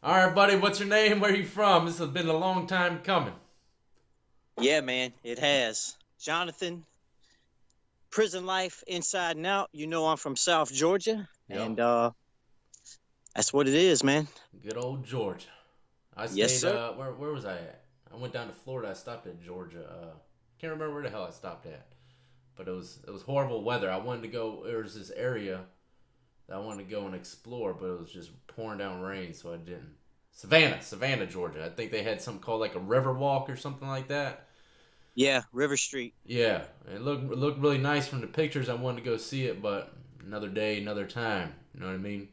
All right, buddy, what's your name? Where are you from? This has been a long time coming. Yeah, man, it has. Jonathan, prison life inside and out. You know I'm from South Georgia, Yep. and that's what it is, man. Good old Georgia. I Yes, stayed, sir. where was I at? I went down to Florida. I stopped at Georgia. Can't remember where the hell I stopped at. But it was horrible weather. I wanted to go, there was this area that I wanted to go and explore, but it was just pouring down rain, so I didn't. Savannah, Georgia. I think they had something called like a river walk or something like that. Yeah, River Street. Yeah, it looked really nice from the pictures. I wanted to go see it, but another day, another time. You know what I mean?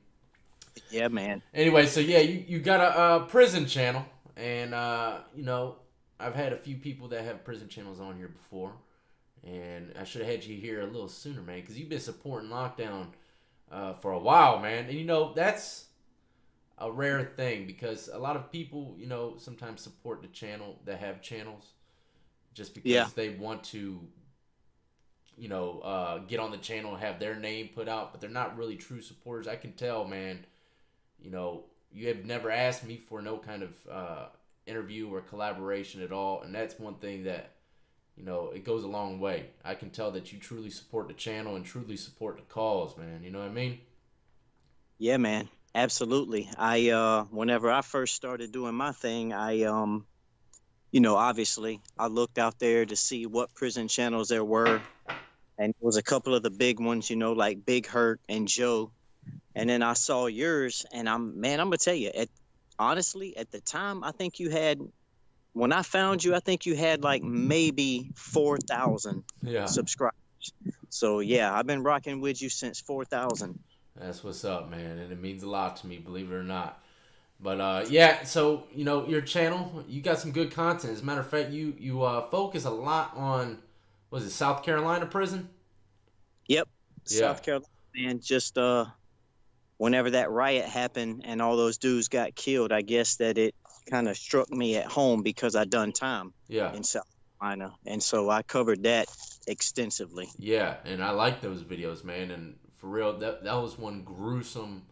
Yeah, man. Anyway, so yeah, you got a prison channel, and I've had a few people that have prison channels on here before, and I should have had you here a little sooner, man, because you've been supporting lockdown for a while, man, and that's a rare thing because a lot of people, sometimes support the channel that have channels just Yeah, because they want to get on the channel and have their name put out, but they're not really true supporters. I can tell, man. You have never asked me for no kind of interview or collaboration at all, and that's one thing that it goes a long way. I can tell that you truly support the channel and truly support the cause, man. You know what I mean? yeah, man. Absolutely. Whenever I first started doing my thing, obviously I looked out there to see what prison channels there were, and it was a couple of the big ones, like Big Hurt and Joe. And then I saw yours, and I'm gonna tell you, honestly, at the time, I think you had, when I found you, I think you had like maybe 4,000 Yeah, subscribers. So yeah, I've been rocking with you since 4,000. that's what's up, man, and it means a lot to me, believe it or not. But yeah, so your channel, you got some good content. As a matter of fact, you focus a lot on, was it South Carolina prison? Yep, Yeah, South Carolina, man. Just whenever that riot happened and all those dudes got killed, I guess that it kind of struck me at home because I done time yeah, in South Carolina, and so I covered that extensively. yeah, and I like those videos, man. And for real, that was one gruesome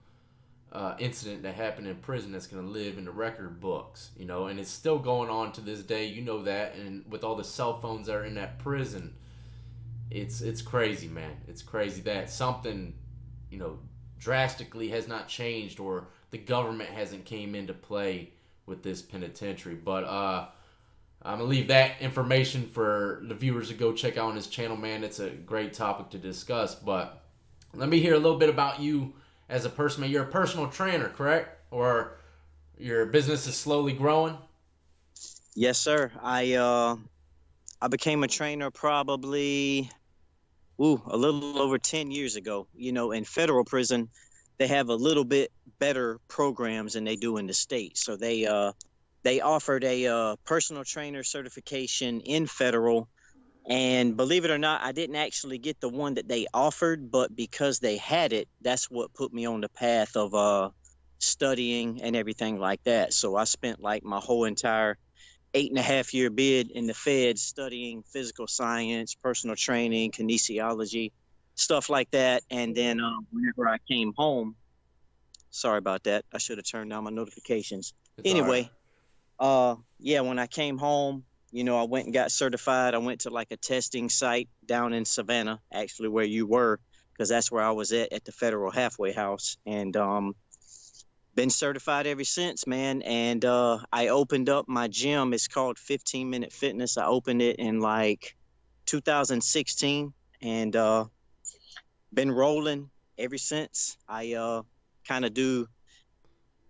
incident that happened in prison that's gonna live in the record books, and it's still going on to this day. You know that, and with all the cell phones that are in that prison, it's crazy, man. It's crazy that something, you know, drastically has not changed or the government hasn't came into play with this penitentiary. But I'm gonna leave that information for the viewers to go check out on his channel, man. It's a great topic to discuss. But let me hear a little bit about you as a person, man. You're a personal trainer, correct? Or your business is slowly growing? Yes, sir. I became a trainer probably a little over 10 years ago. In federal prison, they have a little bit better programs than they do in the state. So they offered a personal trainer certification in federal. And believe it or not, I didn't actually get the one that they offered, but because they had it, that's what put me on the path of studying and everything like that. So I spent like my whole entire 8.5 year bid in the Fed studying physical science, personal training, kinesiology, stuff like that. And then whenever I came home, sorry about that. I should have turned down my notifications. It's all right. Anyway, yeah, when I came home, I went and got certified. I went to like a testing site down in Savannah, actually where you were, because that's where I was at the Federal Halfway House. And been certified ever since, man. And I opened up my gym. It's called 15 Minute Fitness. I opened it in like 2016, and been rolling ever since. I kind of do,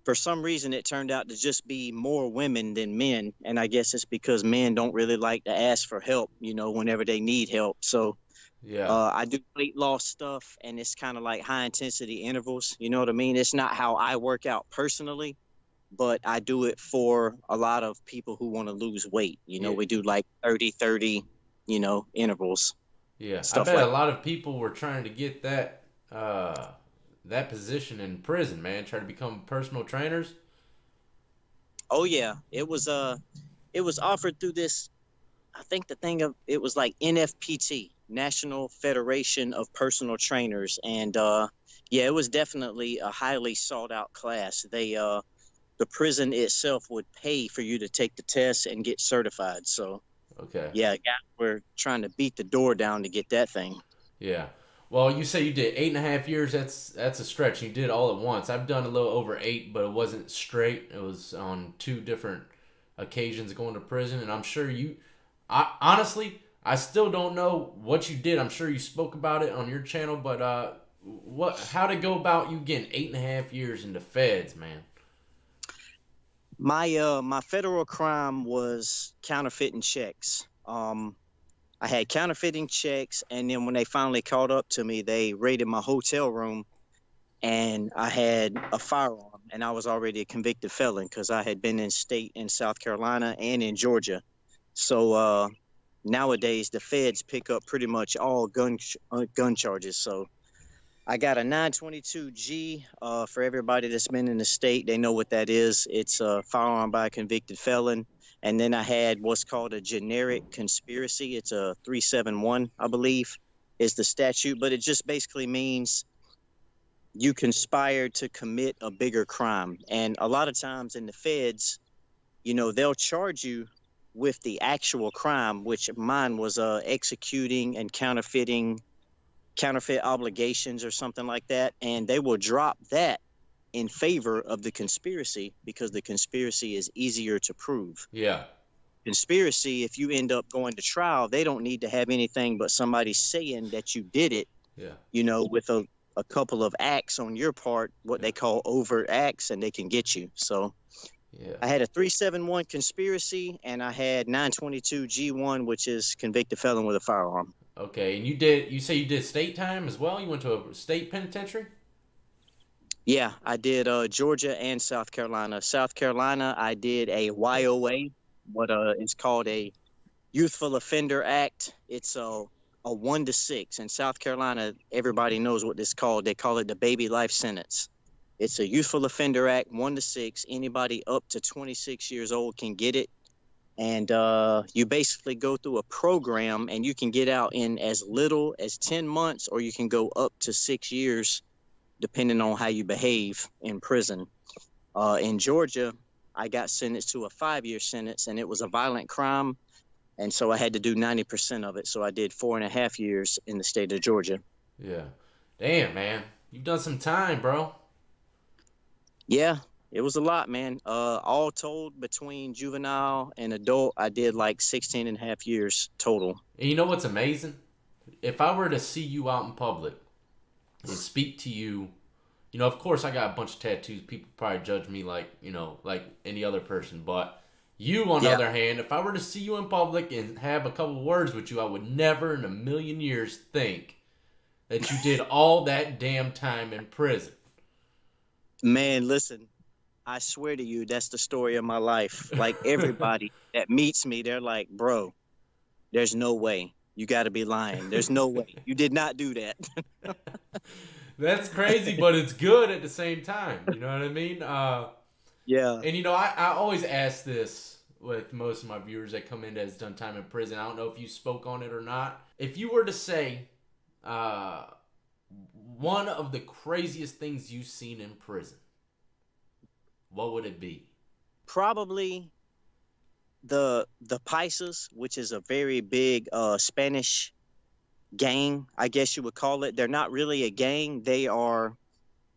for some reason it turned out to just be more women than men, and I guess it's because men don't really like to ask for help, whenever they need help. So Yeah. I do weight loss stuff, and it's kind of like high intensity intervals. You know what I mean? It's not how I work out personally, but I do it for a lot of people who want to lose weight. Yeah. We do like 30-30, intervals, Yeah, I stuff bet a like. lot of people were trying to get that position in prison, man. Try to become personal trainers. Oh yeah, it was offered through this. I think the thing of it was like NFPT, National Federation of Personal Trainers, and yeah, it was definitely a highly sought out class. the prison itself would pay for you to take the test and get certified. So Okay. yeah, we're trying to beat the door down to get that thing. Yeah. Well, you say you did 8.5 years. That's a stretch. You did all at once. I've done a little over 8, but it wasn't straight. It was on 2 different occasions going to prison, and I'm sure you. I honestly, I still don't know what you did. I'm sure you spoke about it on your channel, but what? How to go about you getting 8.5 years in the feds, man? My federal crime was counterfeiting checks. I had counterfeiting checks, and then when they finally caught up to me, they raided my hotel room, and I had a firearm, and I was already a convicted felon because I had been in state in South Carolina and in Georgia. So nowadays the feds pick up pretty much all gun charges. So I got a 922G. For everybody that's been in the state, they know what that is. It's a firearm by a convicted felon. And then I had what's called a generic conspiracy. It's a 371, I believe, is the statute. But it just basically means you conspired to commit a bigger crime. And a lot of times in the feds, they'll charge you with the actual crime, which mine was executing and counterfeit obligations or something like that, and they will drop that in favor of the conspiracy because the conspiracy is easier to prove. Yeah. Conspiracy, if you end up going to trial, they don't need to have anything but somebody saying that you did it, Yeah. with a couple of acts on your part, what they call overt acts, and they can get you. So Yeah. I had a 371 conspiracy, and I had 922 G1, which is convicted felon with a firearm. Okay, and you say you did state time as well? You went to a state penitentiary? Yeah, I did Georgia and South Carolina. South Carolina, I did a YOA, what is called a Youthful Offender Act. It's a 1 to 6. In South Carolina, everybody knows what this is called. They call it the baby life sentence. It's a Youthful Offender Act, 1 to 6. Anybody up to 26 years old can get it. And you basically go through a program, and you can get out in as little as 10 months, or you can go up to 6 years, depending on how you behave in prison. In Georgia, I got sentenced to a 5-year sentence, and it was a violent crime. And so I had to do 90% of it. So I did 4.5 years in the state of Georgia. Yeah. Damn, man. You've done some time, bro. Yeah, it was a lot, man. All told, between juvenile and adult, I did like 16.5 years total. And you know what's amazing? If I were to see you out in public and speak to you, of course I got a bunch of tattoos. People probably judge me like any other person. But you, on the other hand, if I were to see you in public and have a couple words with you, I would never in a million years think that you did all that damn time in prison. Man, listen, I swear to you, that's the story of my life. Like, everybody that meets me, they're like, bro, there's no way. You got to be lying. There's no way. You did not do that. That's crazy, but it's good at the same time. You know what I mean? Yeah. And I always ask this with most of my viewers that come in that has done time in prison. I don't know if you spoke on it or not. If you were to say one of the craziest things you've seen in prison, what would it be? Probably the Paisas, which is a very big Spanish gang, I guess you would call it. They're not really a gang. They are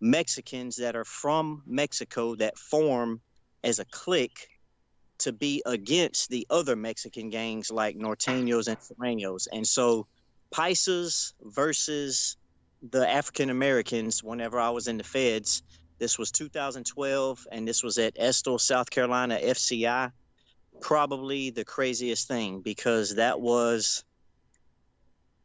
Mexicans that are from Mexico that form as a clique to be against the other Mexican gangs like Norteños and Sureños. And so Paisas versus the African Americans, whenever I was in the feds, this was 2012, and this was at Estill, South Carolina, FCI. Probably the craziest thing, because that was,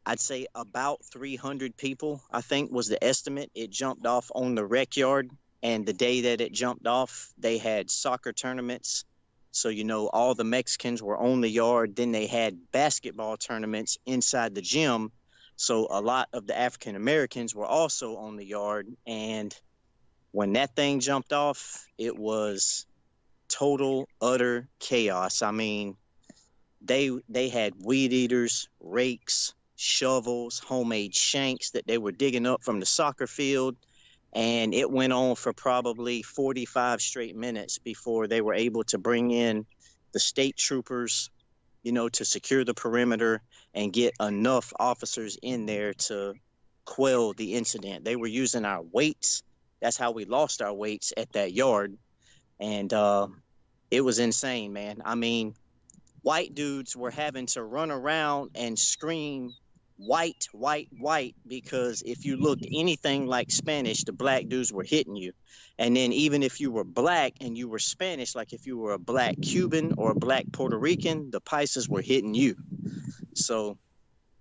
I'd say, about 300 people, I think was the estimate. It jumped off on the rec yard, and the day that it jumped off, they had soccer tournaments. So, all the Mexicans were on the yard. Then they had basketball tournaments inside the gym. So a lot of the African Americans were also on the yard. And when that thing jumped off, it was total, utter chaos. I mean, they had weed eaters, rakes, shovels, homemade shanks that they were digging up from the soccer field. and it went on for probably 45 straight minutes before they were able to bring in the state troopers, to secure the perimeter and get enough officers in there to quell the incident. They were using our weights. That's how we lost our weights at that yard. And it was insane, man. I mean, white dudes were having to run around and scream white, white, white, because if you looked anything like Spanish, the black dudes were hitting you. And then even if you were black and you were Spanish, like if you were a black Cuban or a black Puerto Rican, the Paisas were hitting you. So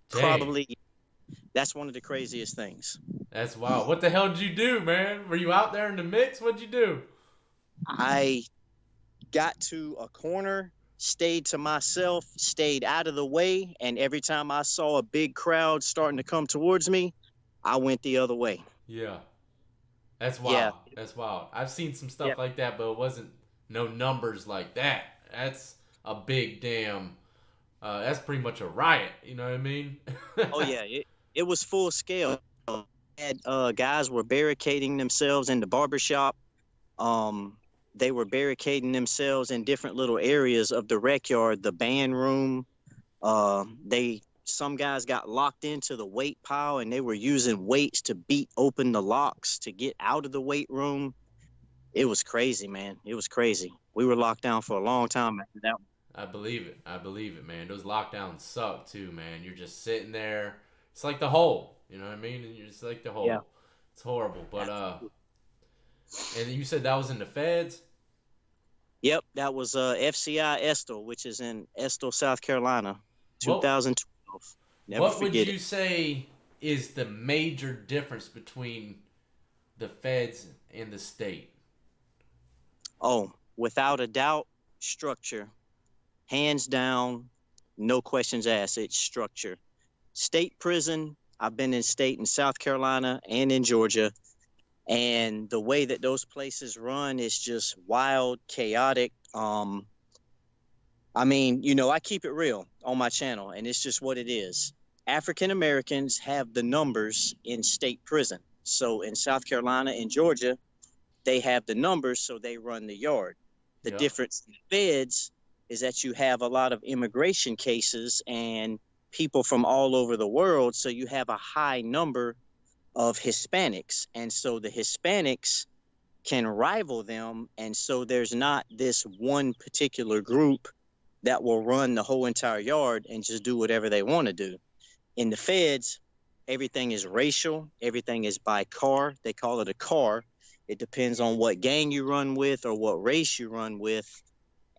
Dang. probably that's one of the craziest things. That's wild. What the hell did you do, man? Were you out there in the mix? What'd you do? I got to a corner, stayed to myself, stayed out of the way, and every time I saw a big crowd starting to come towards me, I went the other way. Yeah. That's Yeah, wild. That's wild. I've seen some yeah. stuff like that, but it wasn't no numbers like that. That's a big damn. That's pretty much a riot. You know what I mean? Oh yeah, it was full scale. And guys were barricading themselves in the barbershop. Um, they were barricading themselves in different little areas of the rec yard, the band room. They some guys got locked into the weight pile and they were using weights to beat open the locks to get out of the weight room. It was crazy, man. It was crazy. We were locked down for a long time after that. I believe it. I believe it, man. Those lockdowns suck too, man. You're just sitting there. It's like the hole. You know what I mean? And you're just like the Yeah. hole. It's horrible. But and you said that was in the feds. Yep, that was FCI Estill, which is in Estill, South Carolina, What 2012. Never What would forget you it. say is the major difference between the feds and the state? Oh, without a doubt, structure. Hands down, no questions asked. It's structure. State prison, I've been in state in South Carolina and in Georgia. And the way that those places run is just wild, chaotic. I mean, I keep it real on my channel, and it's just what it is. African Americans have the numbers in state prison. So in South Carolina and Georgia, they have the numbers, so they run the yard. The Yeah. difference in feds is that you have a lot of immigration cases and people from all over the world. So you have a high number of Hispanics. And so the Hispanics can rival them. And so there's not this one particular group that will run the whole entire yard and just do whatever they want to do. In the feds, everything is racial, everything is by car. They call it a car. It depends on what gang you run with or what race you run with.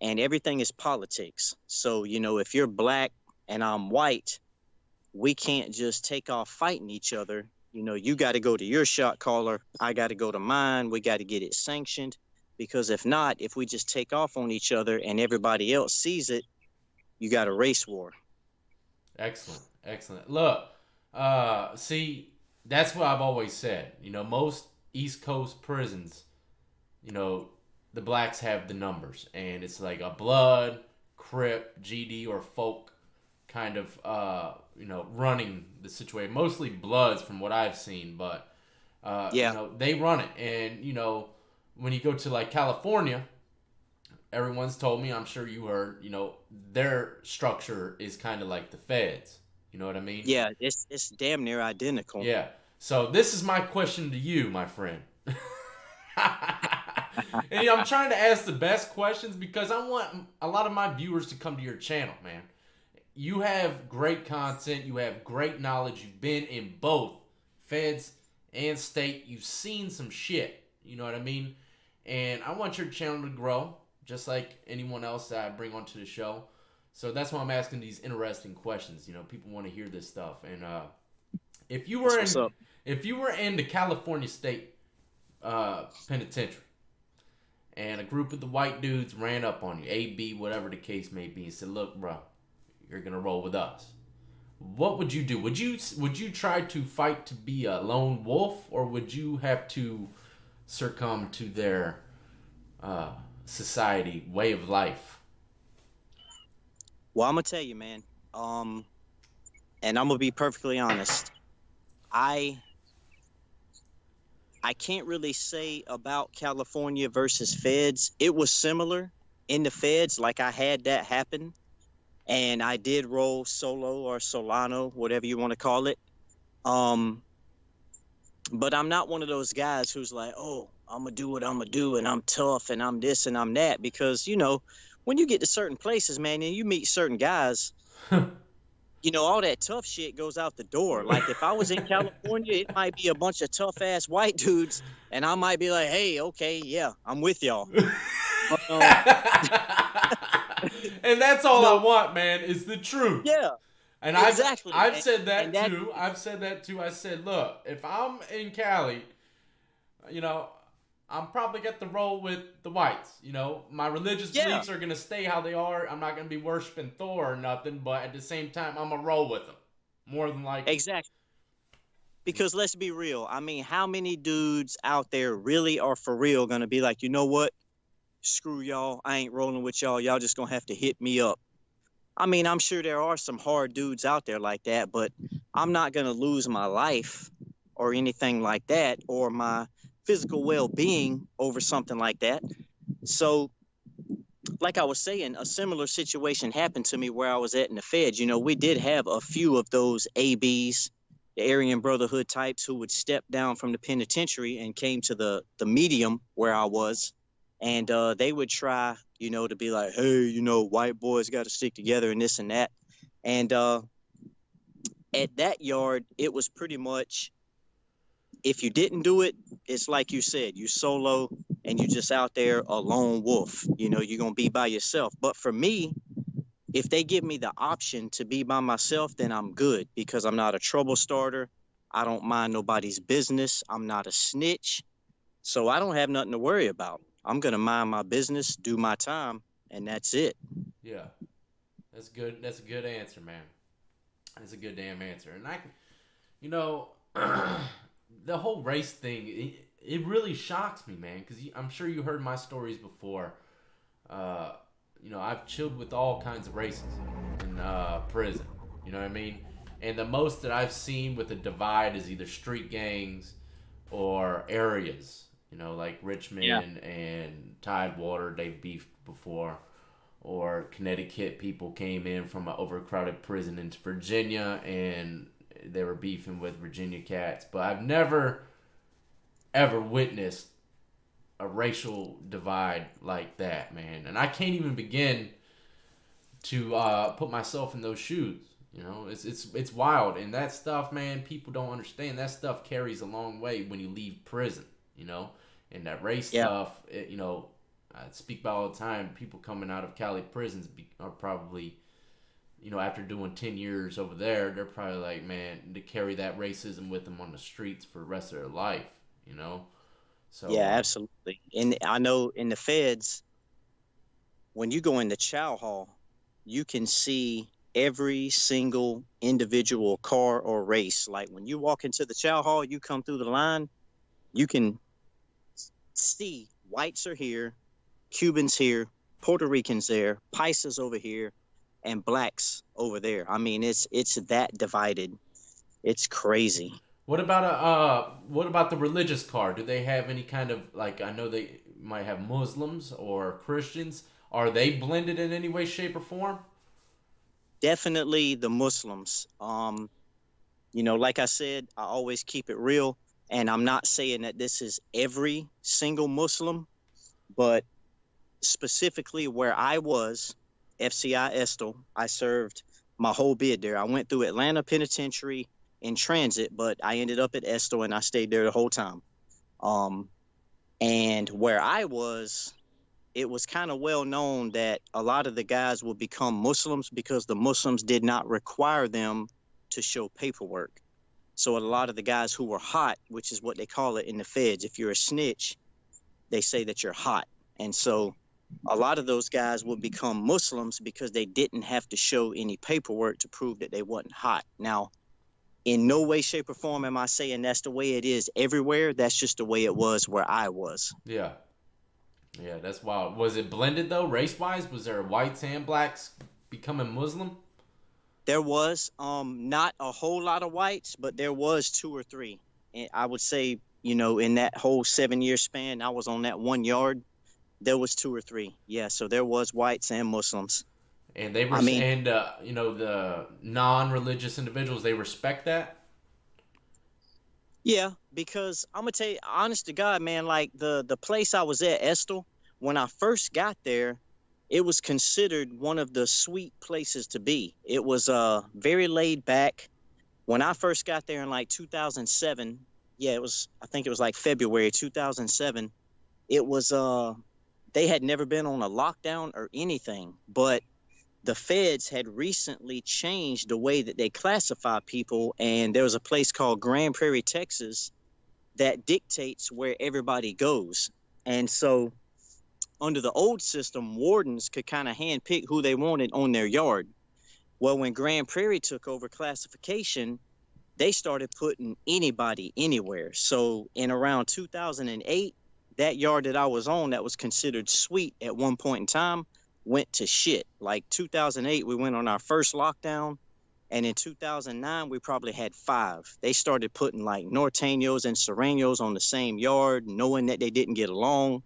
And everything is politics. So, if you're black and I'm white, we can't just take off fighting each other. You got to go to your shot caller. I got to go to mine. We got to get it sanctioned. Because if not, if we just take off on each other and everybody else sees it, you got a race war. Excellent. Excellent. Look, see, that's what I've always said. Most East Coast prisons, the blacks have the numbers, and it's like a blood, Crip, GD, or folk kind of, running the situation. Mostly bloods from what I've seen, but, Yeah. they run it. And, when you go to like California, everyone's told me, I'm sure you heard, their structure is kind of like the feds. You know what I mean? Yeah, it's damn near identical. Yeah. So this is my question to you, my friend. And I'm trying to ask the best questions because I want a lot of my viewers to come to your channel, man. You have great content. You have great knowledge. You've been in both feds and state. You've seen some shit. You know what I mean? And I want your channel to grow, just like anyone else that I bring onto the show. So that's why I'm asking these interesting questions. People want to hear this stuff. And if you were in the California State Penitentiary, and a group of the white dudes ran up on you, A, B, whatever the case may be, and said, "Look, bro, you're gonna roll with us." What would you do? Would you try to fight to be a lone wolf, or would you have to succumb to their society way of life? Well, I'm gonna tell you, man. And I'm gonna be perfectly honest. I I can't really say about California versus feds. It was similar in the feds, like I had that happen, and I did roll solo or Solano, whatever you want to call it. Um, but I'm not one of those guys who's like, oh, I'm gonna do what I'm gonna do, and I'm tough, and I'm this and I'm that, because when you get to certain places, man, and you meet certain guys, all that tough shit goes out the door. Like if I was in California, it might be a bunch of tough ass white dudes, and I might be like, hey, okay, yeah, I'm with y'all. But, And that's you all I know, want, man, is the truth. yeah, And exactly. I've said that And that, too. I've said that too. I said, look, if I'm in Cali, you know, I'm probably got to roll with the whites. My religious yeah, beliefs are gonna stay how they are. I'm not gonna be worshiping Thor or nothing, but at the same time, I'm gonna roll with them more than likely. exactly. Because let's be real. I mean, how many dudes out there really are for real gonna be like, you know what? Screw y'all. I ain't rolling with y'all. Y'all just gonna have to hit me up. I mean, I'm sure there are some hard dudes out there like that, but I'm not going to lose my life or anything like that, or my physical well being over something like that. So, like I was saying, a similar situation happened to me where I was at in the feds. We did have a few of those ABs, the Aryan Brotherhood types, who would step down from the penitentiary and came to the medium where I was. And they would try, to be like, hey, white boys got to stick together and this and that. And at that yard, it was pretty much, if you didn't do it, it's like you said, you solo and you just out there a lone wolf. You're going to be by yourself. But for me, if they give me the option to be by myself, then I'm good, because I'm not a trouble starter. I don't mind nobody's business. I'm not a snitch. So I don't have nothing to worry about. I'm going to mind my business, do my time, and that's it. Yeah, that's good. That's a good answer, man. That's a good damn answer. And you know, the whole race thing, it really shocks me, man, because I'm sure you heard my stories before. Uh, I've chilled with all kinds of races in prison. You know what I mean? And the most that I've seen with a divide is either street gangs or areas. Like Yeah. Richmond and Tidewater, they've beefed before. Or Connecticut, people came in from an overcrowded prison into Virginia and they were beefing with Virginia cats. But I've never, ever witnessed a racial divide like that, man. And I can't even begin to put myself in those shoes. It's wild, and that stuff, man. People don't understand. That stuff carries a long way when you leave prison. And that race Yeah. stuff. I speak about all the time. People coming out of Cali prisons are probably, after doing 10 years over there, they're probably like, man, to carry that racism with them on the streets for the rest of their life. So Yeah, absolutely. And I know in the feds, when you go in the chow hall, you can see every single individual car or race. Like when you walk into the chow hall, you come through the line, you can see whites are here, Cubans here, Puerto Ricans there, Paisas over here, and blacks over there. I mean, it's that divided. It's crazy. what about the religious card? Do they have any kind of, like, I know they might have Muslims or Christians. Are they blended in any way, shape, or form? Definitely the Muslims. Like I said, I always keep it real, and I'm not saying that this is every single Muslim, but specifically where I was, FCI Estill, I served my whole bid there. I went through Atlanta Penitentiary in transit, but I ended up at Estill and I stayed there the whole time. Um, and where I was, it was kind of well known that a lot of the guys would become Muslims because the Muslims did not require them to show paperwork. So a lot of the guys who were hot, which is what they call it in the feds, if you're a snitch, they say that you're hot. And so a lot of those guys would become Muslims because they didn't have to show any paperwork to prove that they wasn't hot. Now, in no way, shape, or form am I saying that's the way it is everywhere. That's just the way it was where I was. Yeah. Yeah, that's wild. Was it blended though, race wise? Was there whites and blacks becoming Muslim? There was not a whole lot of whites, but there was two or three. And I would say, In that whole 7 year span, I was on that 1 yard. There was two or three. Yeah, so there was whites and Muslims. And they were, I mean, and the non-religious individuals, they respect that. yeah, because I'm gonna tell you, honest to God, man, like the place I was at, Estel, when I first got there, it was considered one of the sweet places to be. It was very laid back. When I first got there in like 2007, yeah, I think it was like February 2007. It was they had never been on a lockdown or anything, but the feds had recently changed the way that they classify people, and there was a place called Grand Prairie, Texas, that dictates where everybody goes. And so under the old system, wardens could kind of handpick who they wanted on their yard. Well, when Grand Prairie took over classification, they started putting anybody anywhere. So in around 2008, that yard that I was on that was considered sweet at one point in time went to shit. Like 2008, we went on our first lockdown. And in 2009, we probably had five. They started putting like Norteños and Serranos on the same yard, knowing that they didn't get along.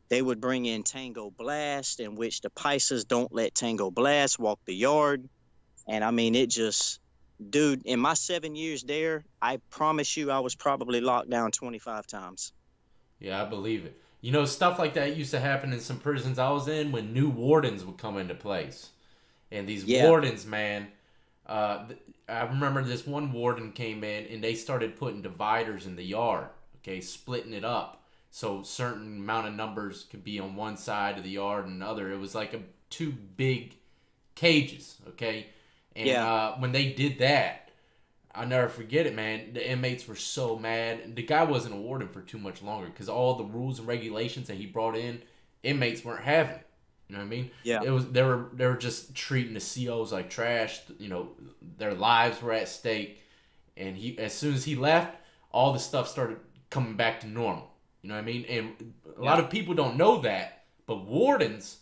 They would bring in Tango Blast, in which the Paisas don't let Tango Blast walk the yard. And I mean, it just, dude, in my 7 years there, I promise you I was probably locked down 25 times. Yeah, I believe it. Stuff like that used to happen in some prisons I was in when new wardens would come into place. And these Yeah, wardens, man, I remember this one warden came in and they started putting dividers in the yard, okay, splitting it up so certain amount of numbers could be on one side of the yard and another. It was like two big cages, okay? And yeah, when they did that, I'll never forget it, man. The inmates were so mad. The guy wasn't a warden for too much longer because all the rules and regulations that he brought in, inmates weren't having it. You know what I mean? yeah, They were just treating the COs like trash. Their lives were at stake, and as soon as he left, all the stuff started coming back to normal. You know what I mean? And a lot yeah. of people don't know that, but wardens,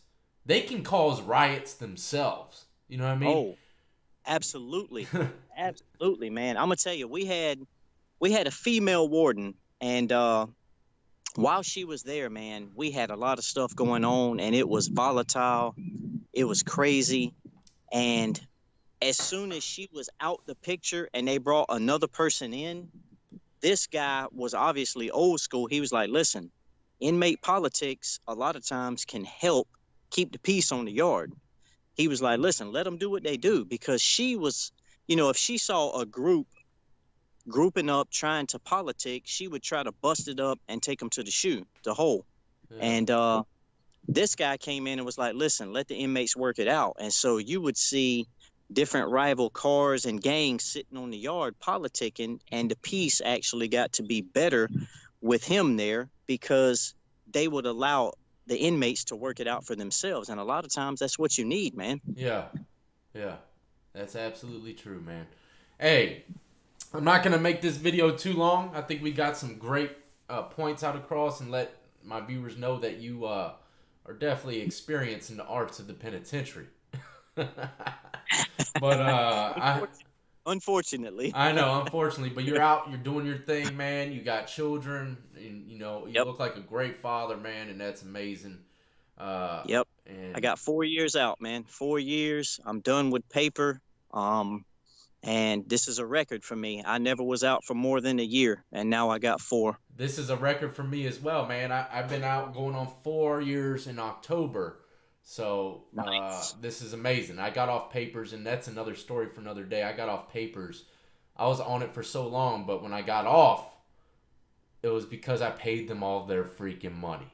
they can cause riots themselves. You know what I mean? Oh, absolutely. Absolutely, man. I'm gonna tell you, we had a female warden, and while she was there, man, we had a lot of stuff going on, and it was volatile. It was crazy. And as soon as she was out the picture and they brought another person in, this guy was obviously old school. He was like, listen, inmate politics a lot of times can help keep the peace on the yard. He was like, listen, let them do what they do, because she was, if she saw a group grouping up trying to politic, she would try to bust it up and take them to the hole. Yeah. And this guy came in and was like, listen, let the inmates work it out. And so you would see different rival cars and gangs sitting on the yard politicking, and the peace actually got to be better with him there because they would allow the inmates to work it out for themselves. And a lot of times that's what you need, man. Yeah. Yeah. That's absolutely true, man. Hey, I'm not going to make this video too long. I think we got some great points out across and let my viewers know that you are definitely experiencing the arts of the penitentiary. But Unfortunately. I know, unfortunately, but you're out, you're doing your thing, man. You got children, and you Yep. look like a great father, man, and that's amazing. Yep. I And got 4 years out, man. 4 years. I'm done with paper. And this is a record for me. I never was out for more than a year, and now I got four. this is a record for me as well, man. I've been out going on 4 years in October. So Nice. this is amazing. I got off papers, and that's another story for another day. I got off papers. I was on it for so long, but when I got off, it was because I paid them all their freaking money.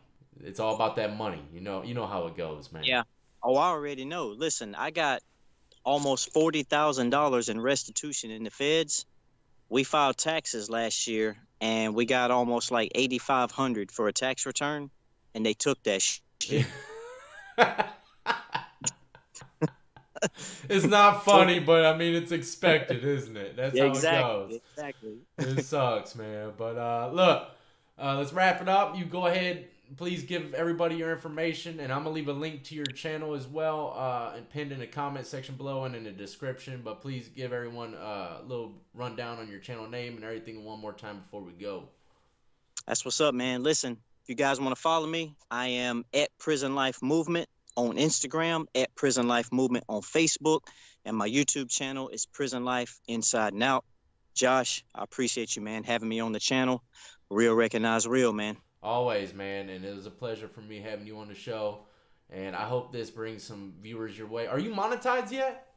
It's all about that money. You know how it goes, man. Yeah. Oh, I already know. Listen, I got almost $40,000 in restitution in the feds. We filed taxes last year, and we got almost like 8,500 for a tax return, and they took that shit. It's not So funny, but I mean it's expected, isn't it? That's yeah, how it goes. exactly, exactly. It sucks, man. But look, let's wrap it up. You go ahead. Please give everybody your information, and I'm gonna leave a link to your channel as well, and pinned in the comment section below and in the description. But please give everyone a little rundown on your channel name and everything one more time before we go. That's what's up, man. Listen, if you guys want to follow me, I am at Prison Life Movement on Instagram, at Prison Life Movement on Facebook, and my YouTube channel is Prison Life Inside and Out. Josh, I appreciate you, man, having me on the channel. Real recognize real, man. Always, man, and it was a pleasure for me having you on the show. And I hope this brings some viewers your way. Are you monetized yet?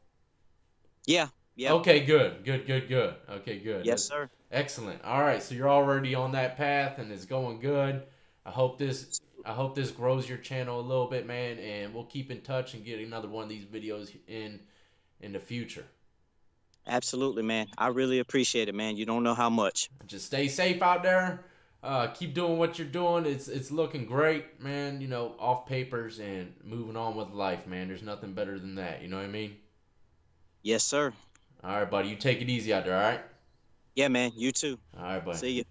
Yeah, yep. Okay, good. Okay, good. Yes, That's sir. excellent. All right, so you're already on that path and it's going good. I hope this grows your channel a little bit, man, and we'll keep in touch and get another one of these videos in the future. Absolutely, man. I really appreciate it, man. You don't know how much. Just stay safe out there. Keep doing what you're doing. It's looking great, man. You know, off papers and moving on with life, man. There's nothing better than that. You know what I mean? Yes, sir. All right, buddy. You take it easy out there, all right? Yeah, man. You too. All right, buddy. See you.